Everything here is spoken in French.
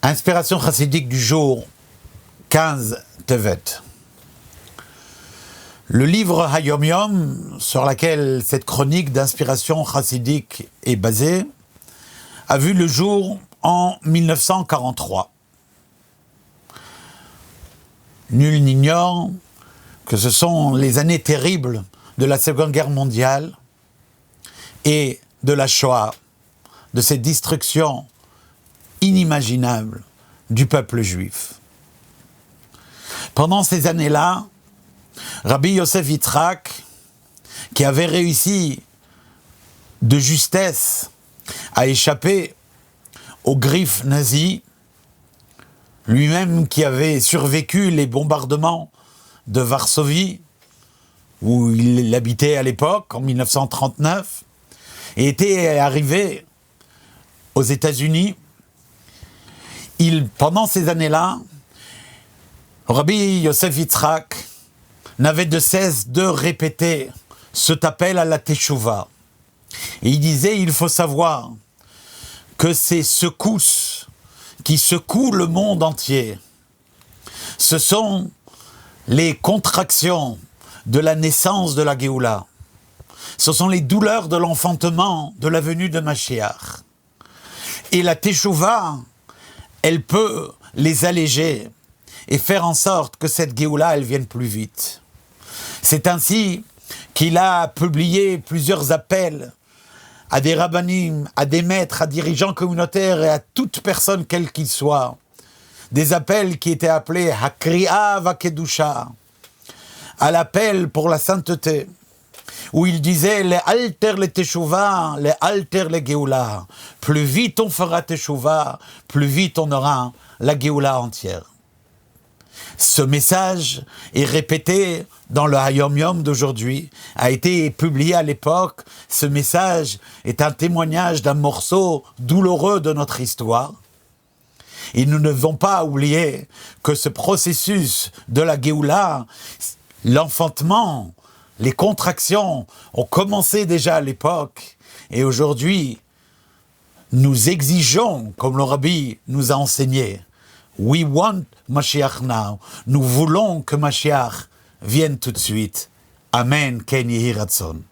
Inspiration chassidique du jour 15 Tevet. Le livre Hayom Yom, sur lequel cette chronique d'inspiration chassidique est basée, a vu le jour en 1943. Nul n'ignore que ce sont les années terribles de la Seconde Guerre mondiale et de la Shoah, de cette destruction inimaginable du peuple juif. Pendant ces années-là, Rabbi Yosef Yitzhak, qui avait réussi de justesse à échapper aux griffes nazies, lui-même qui avait survécu les bombardements de Varsovie, où il habitait à l'époque, en 1939, et était arrivé aux États-Unis. Pendant ces années-là, Rabbi Yosef Yitzhak n'avait de cesse de répéter cet appel à la Teshuvah. Et il disait, il faut savoir que ces secousses qui secouent le monde entier, ce sont les contractions de la naissance de la Géoula. Ce sont les douleurs de l'enfantement, de la venue de Mashiach. Et la Teshuvah, elle peut les alléger et faire en sorte que cette Géoula, elle vienne plus vite. C'est ainsi qu'il a publié plusieurs appels à des rabbanim, à des maîtres, à dirigeants communautaires et à toute personne quelle qu'il soit. Des appels qui étaient appelés Hakri'a Vakedusha, à l'appel pour la sainteté, où il disait les alter les Teshuvah, les alter les Géoula. Plus vite on fera Teshuvah, plus vite on aura la Géoula entière. Ce message est répété dans le Hayom Yom d'aujourd'hui, a été publié à l'époque. Ce message est un témoignage d'un morceau douloureux de notre histoire. Et nous ne devons pas oublier que ce processus de la Géoula, l'enfantement, les contractions ont commencé déjà à l'époque. Et aujourd'hui, nous exigeons, comme le Rabbi nous a enseigné, we want Mashiach now. Nous voulons que Mashiach vienne tout de suite. Amen. Ken Yehi Ratzon.